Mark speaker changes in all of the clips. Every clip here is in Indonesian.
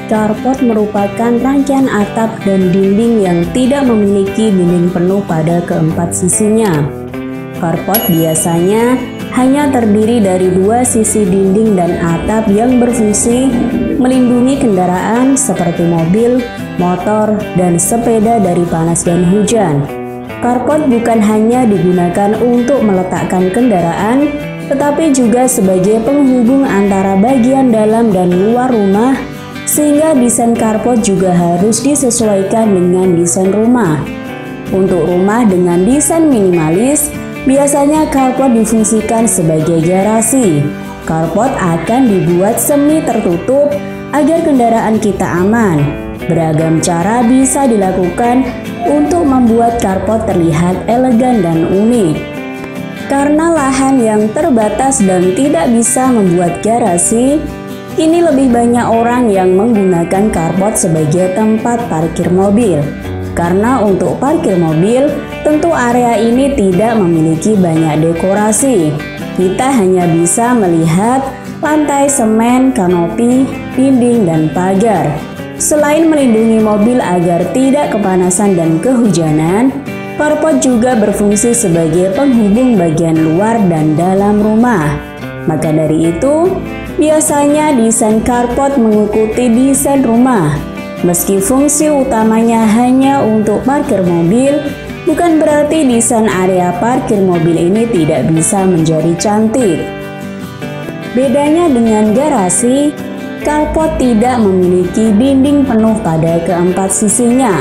Speaker 1: Carport merupakan rangkaian atap dan dinding yang tidak memiliki dinding penuh pada keempat sisinya. Carport biasanya hanya terdiri dari dua sisi dinding dan atap yang berfungsi melindungi kendaraan seperti mobil, motor, dan sepeda dari panas dan hujan. Carport bukan hanya digunakan untuk meletakkan kendaraan, tetapi juga sebagai penghubung antara bagian dalam dan luar rumah, sehingga desain carport juga harus disesuaikan dengan desain rumah. Untuk rumah dengan desain minimalis, biasanya carport difungsikan sebagai garasi. Carport akan dibuat semi tertutup agar kendaraan kita aman. Beragam cara bisa dilakukan untuk membuat carport terlihat elegan dan unik. Karena lahan yang terbatas dan tidak bisa membuat garasi, kini lebih banyak orang yang menggunakan carport sebagai tempat parkir mobil. Karena untuk parkir mobil, tentu area ini tidak memiliki banyak dekorasi. Kita hanya bisa melihat lantai semen, kanopi, dinding, dan pagar. Selain melindungi mobil agar tidak kepanasan dan kehujanan, carport juga berfungsi sebagai penghubung bagian luar dan dalam rumah. Maka dari itu, biasanya desain carport mengikuti desain rumah. Meski fungsi utamanya hanya untuk parkir mobil, bukan berarti desain area parkir mobil ini tidak bisa menjadi cantik. Bedanya dengan garasi, carport tidak memiliki dinding penuh pada keempat sisinya.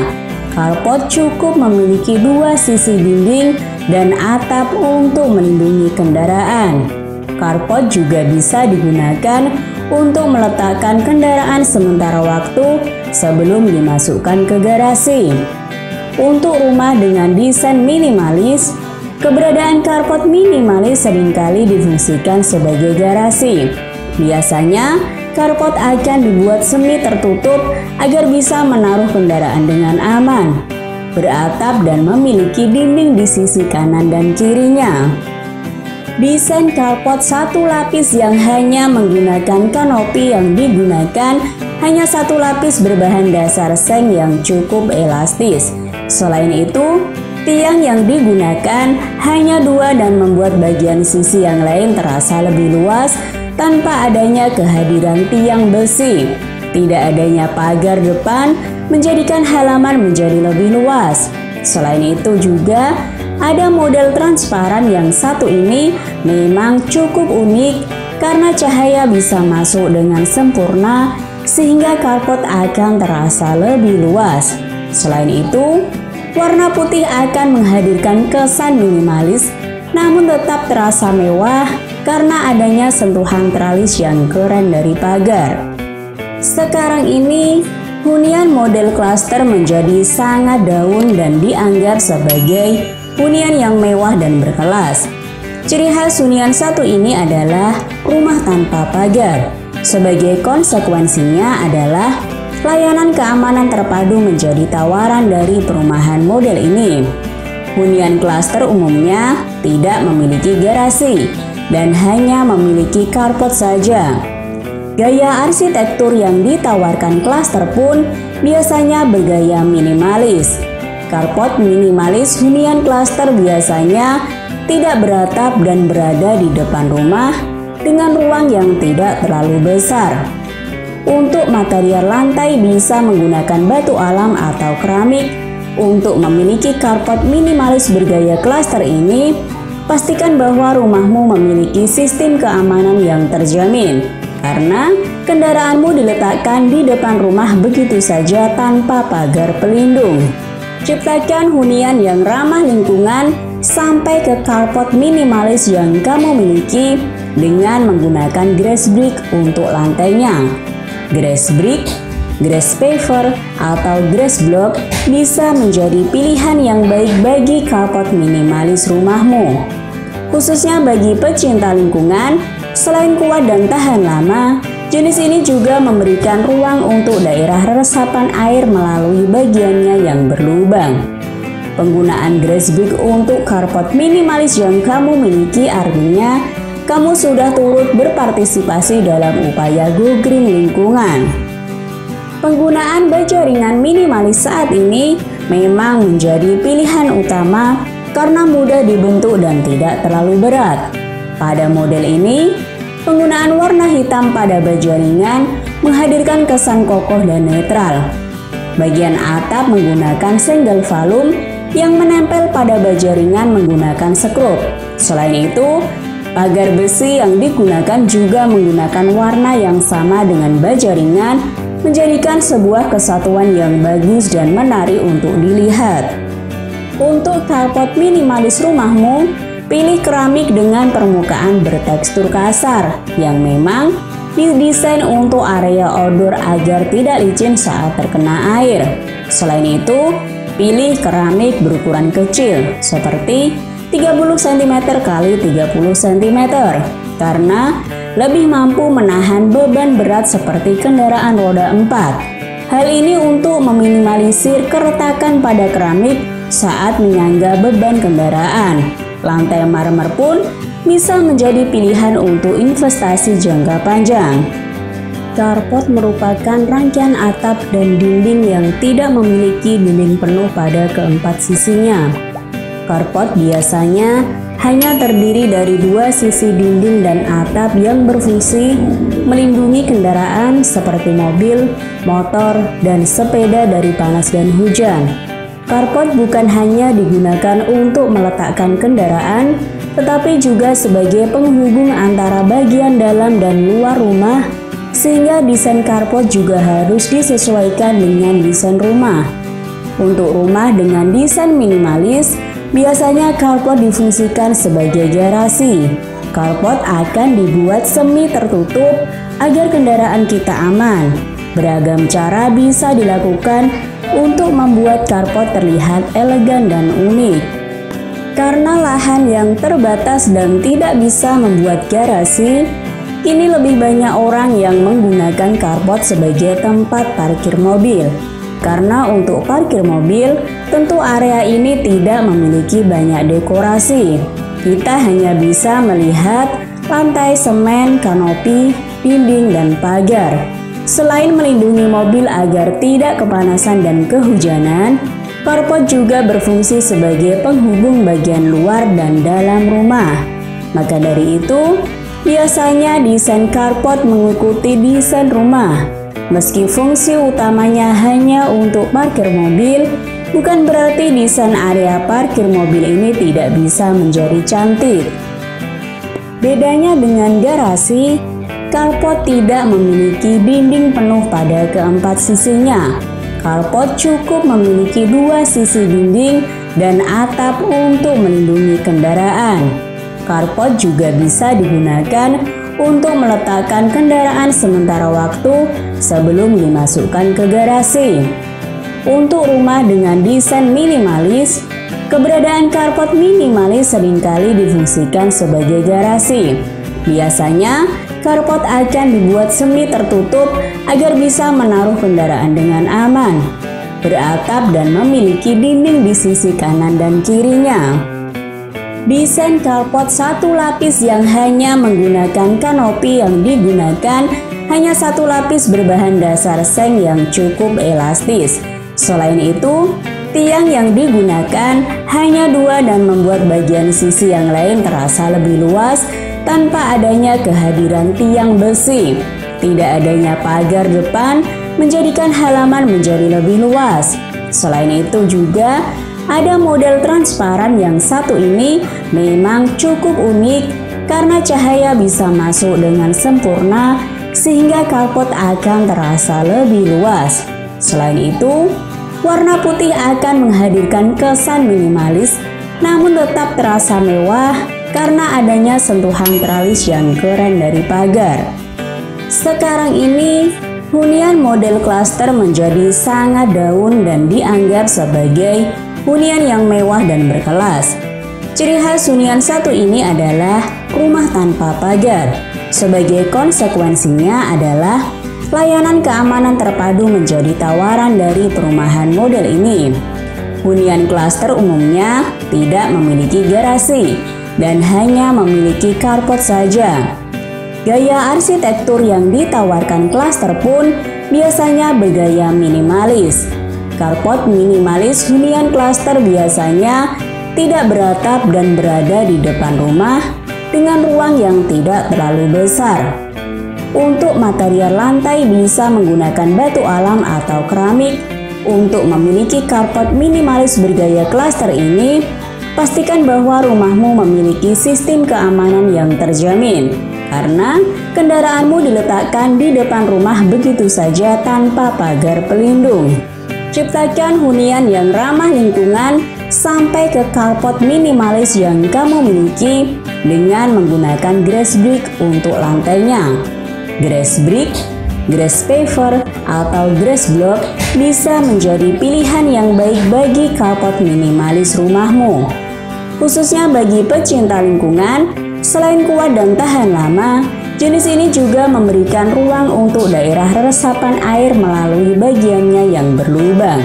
Speaker 1: Carport cukup memiliki dua sisi dinding dan atap untuk melindungi kendaraan. Carport juga bisa digunakan untuk meletakkan kendaraan sementara waktu sebelum dimasukkan ke garasi. Untuk rumah dengan desain minimalis, keberadaan carport minimalis seringkali difungsikan sebagai garasi. Biasanya, carport akan dibuat semi tertutup agar bisa menaruh kendaraan dengan aman, beratap dan memiliki dinding di sisi kanan dan kirinya. Desain carport satu lapis yang hanya menggunakan kanopi yang digunakan hanya satu lapis berbahan dasar seng yang cukup elastis. Selain itu, tiang yang digunakan hanya dua dan membuat bagian sisi yang lain terasa lebih luas tanpa adanya kehadiran tiang besi. Tidak adanya pagar depan menjadikan halaman menjadi lebih luas. Selain itu juga, ada model transparan yang satu ini memang cukup unik karena cahaya bisa masuk dengan sempurna sehingga carport akan terasa lebih luas. Selain itu, warna putih akan menghadirkan kesan minimalis namun tetap terasa mewah karena adanya sentuhan teralis yang keren dari pagar. Sekarang ini, hunian model klaster menjadi sangat daun dan dianggap sebagai hunian yang mewah dan berkelas. Ciri khas hunian satu ini adalah rumah tanpa pagar. Sebagai konsekuensinya adalah layanan keamanan terpadu menjadi tawaran dari perumahan model ini. Hunian klaster umumnya tidak memiliki garasi dan hanya memiliki carport saja. Gaya arsitektur yang ditawarkan klaster pun biasanya bergaya minimalis. Carport minimalis hunian klaster biasanya tidak beratap dan berada di depan rumah dengan ruang yang tidak terlalu besar. Untuk material lantai bisa menggunakan batu alam atau keramik. Untuk memiliki carport minimalis bergaya klaster ini, pastikan bahwa rumahmu memiliki sistem keamanan yang terjamin. Karena kendaraanmu diletakkan di depan rumah begitu saja tanpa pagar pelindung. Ciptakan hunian yang ramah lingkungan sampai ke carport minimalis yang kamu miliki dengan menggunakan grass brick untuk lantainya. Grass brick, grass paver, atau grass block bisa menjadi pilihan yang baik bagi carport minimalis rumahmu. Khususnya bagi pecinta lingkungan, selain kuat dan tahan lama, jenis ini juga memberikan ruang untuk daerah resapan air melalui bagiannya yang berlubang. Penggunaan grass brick untuk carport minimalis yang kamu miliki artinya kamu sudah turut berpartisipasi dalam upaya go green lingkungan. Penggunaan baja ringan minimalis saat ini memang menjadi pilihan utama karena mudah dibentuk dan tidak terlalu berat. Pada model ini, penggunaan warna hitam pada baja ringan menghadirkan kesan kokoh dan netral. Bagian atap menggunakan single volume yang menempel pada baja ringan menggunakan skrup. Selain itu, pagar besi yang digunakan juga menggunakan warna yang sama dengan baja ringan, menjadikan sebuah kesatuan yang bagus dan menarik untuk dilihat. Untuk carport minimalis rumahmu, pilih keramik dengan permukaan bertekstur kasar yang memang didesain untuk area outdoor agar tidak licin saat terkena air. Selain itu, pilih keramik berukuran kecil seperti 30 cm x 30 cm karena lebih mampu menahan beban berat seperti kendaraan roda 4. Hal ini untuk meminimalisir keretakan pada keramik saat menyangga beban kendaraan. Lantai marmer pun bisa menjadi pilihan untuk investasi jangka panjang. Carport merupakan rangkaian atap dan dinding yang tidak memiliki dinding penuh pada keempat sisinya. Carport biasanya hanya terdiri dari dua sisi dinding dan atap yang berfungsi melindungi kendaraan seperti mobil, motor, dan sepeda dari panas dan hujan. Carport bukan hanya digunakan untuk meletakkan kendaraan, tetapi juga sebagai penghubung antara bagian dalam dan luar rumah, sehingga desain carport juga harus disesuaikan dengan desain rumah. Untuk rumah dengan desain minimalis, biasanya carport difungsikan sebagai garasi. Carport akan dibuat semi tertutup agar kendaraan kita aman. Beragam cara bisa dilakukan untuk membuat carport terlihat elegan dan unik. Karena lahan yang terbatas dan tidak bisa membuat garasi, kini lebih banyak orang yang menggunakan carport sebagai tempat parkir mobil. Karena untuk parkir mobil, tentu area ini tidak memiliki banyak dekorasi. Kita hanya bisa melihat lantai semen, kanopi, dinding, dan pagar. Selain melindungi mobil agar tidak kepanasan dan kehujanan, carport juga berfungsi sebagai penghubung bagian luar dan dalam rumah. Maka dari itu, biasanya desain carport mengikuti desain rumah. Meski fungsi utamanya hanya untuk parkir mobil, bukan berarti desain area parkir mobil ini tidak bisa menjadi cantik. Bedanya dengan garasi, carport tidak memiliki dinding penuh pada keempat sisinya. Carport cukup memiliki dua sisi dinding dan atap untuk melindungi kendaraan. Carport juga bisa digunakan untuk meletakkan kendaraan sementara waktu sebelum dimasukkan ke garasi. Untuk rumah dengan desain minimalis, keberadaan carport minimalis seringkali difungsikan sebagai garasi. Biasanya, carport akan dibuat semi tertutup agar bisa menaruh kendaraan dengan aman, beratap dan memiliki dinding di sisi kanan dan kirinya. Desain carport satu lapis yang hanya menggunakan kanopi yang digunakan hanya satu lapis berbahan dasar seng yang cukup elastis. Selain itu, tiang yang digunakan hanya dua dan membuat bagian sisi yang lain terasa lebih luas tanpa adanya kehadiran tiang besi. Tidak adanya pagar depan menjadikan halaman menjadi lebih luas. Selain itu juga, ada model transparan yang satu ini memang cukup unik karena cahaya bisa masuk dengan sempurna sehingga carport akan terasa lebih luas. Selain itu, warna putih akan menghadirkan kesan minimalis namun tetap terasa mewah karena adanya sentuhan teralis yang keren dari pagar. Sekarang ini, hunian model klaster menjadi sangat daun dan dianggap sebagai hunian yang mewah dan berkelas. Ciri khas hunian satu ini adalah rumah tanpa pagar. Sebagai konsekuensinya adalah layanan keamanan terpadu menjadi tawaran dari perumahan model ini. Hunian klaster umumnya tidak memiliki garasi dan hanya memiliki carport saja. Gaya arsitektur yang ditawarkan klaster pun biasanya bergaya minimalis. Carport minimalis hunian klaster biasanya tidak beratap dan berada di depan rumah dengan ruang yang tidak terlalu besar. Untuk material lantai bisa menggunakan batu alam atau keramik. Untuk memiliki carport minimalis bergaya klaster ini, pastikan bahwa rumahmu memiliki sistem keamanan yang terjamin, karena kendaraanmu diletakkan di depan rumah begitu saja tanpa pagar pelindung. Ciptakan hunian yang ramah lingkungan sampai ke carport minimalis yang kamu miliki dengan menggunakan grass brick untuk lantainya. Grass brick, grass paver, atau grass block bisa menjadi pilihan yang baik bagi carport minimalis rumahmu. Khususnya bagi pecinta lingkungan, selain kuat dan tahan lama, jenis ini juga memberikan ruang untuk daerah resapan air melalui bagiannya yang berlubang.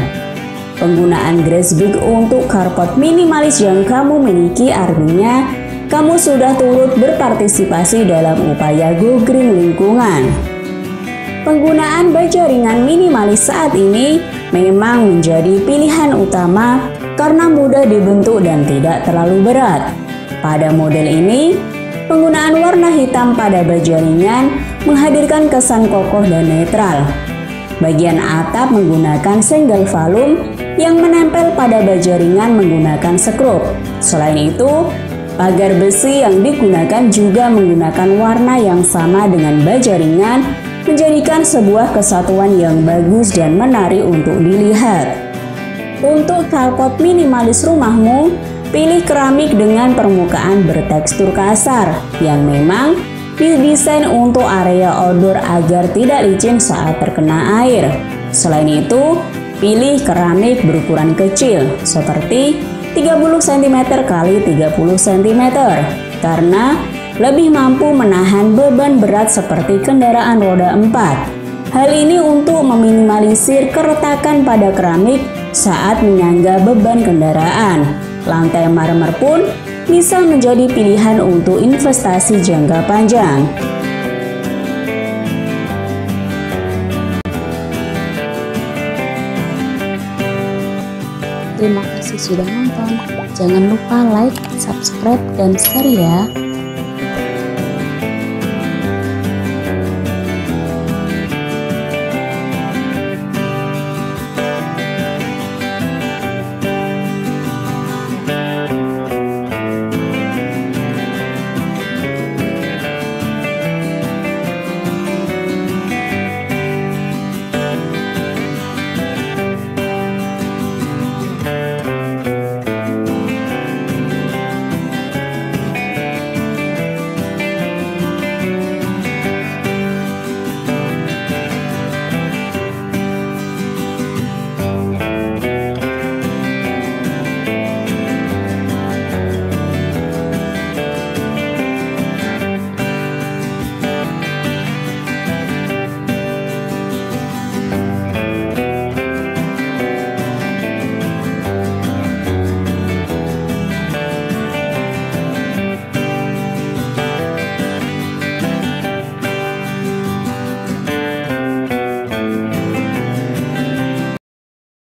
Speaker 1: Penggunaan grass brick untuk carport minimalis yang kamu miliki artinya kamu sudah turut berpartisipasi dalam upaya go green lingkungan. Penggunaan baja ringan minimalis saat ini memang menjadi pilihan utama karena mudah dibentuk dan tidak terlalu berat. Pada model ini, penggunaan warna hitam pada baja ringan menghadirkan kesan kokoh dan netral. Bagian atap menggunakan single volume yang menempel pada baja ringan menggunakan sekrup. Selain itu, pagar besi yang digunakan juga menggunakan warna yang sama dengan baja ringan, menjadikan sebuah kesatuan yang bagus dan menarik untuk dilihat. Untuk carport minimalis rumahmu, pilih keramik dengan permukaan bertekstur kasar yang memang didesain untuk area outdoor agar tidak licin saat terkena air. Selain itu, pilih keramik berukuran kecil seperti 30 cm x 30 cm karena lebih mampu menahan beban berat seperti kendaraan roda 4. Hal ini untuk meminimalisir keretakan pada keramik saat menyangga beban kendaraan. Lantai marmer pun bisa menjadi pilihan untuk investasi jangka panjang.
Speaker 2: Terima kasih sudah nonton. Jangan lupa like, subscribe, dan share ya.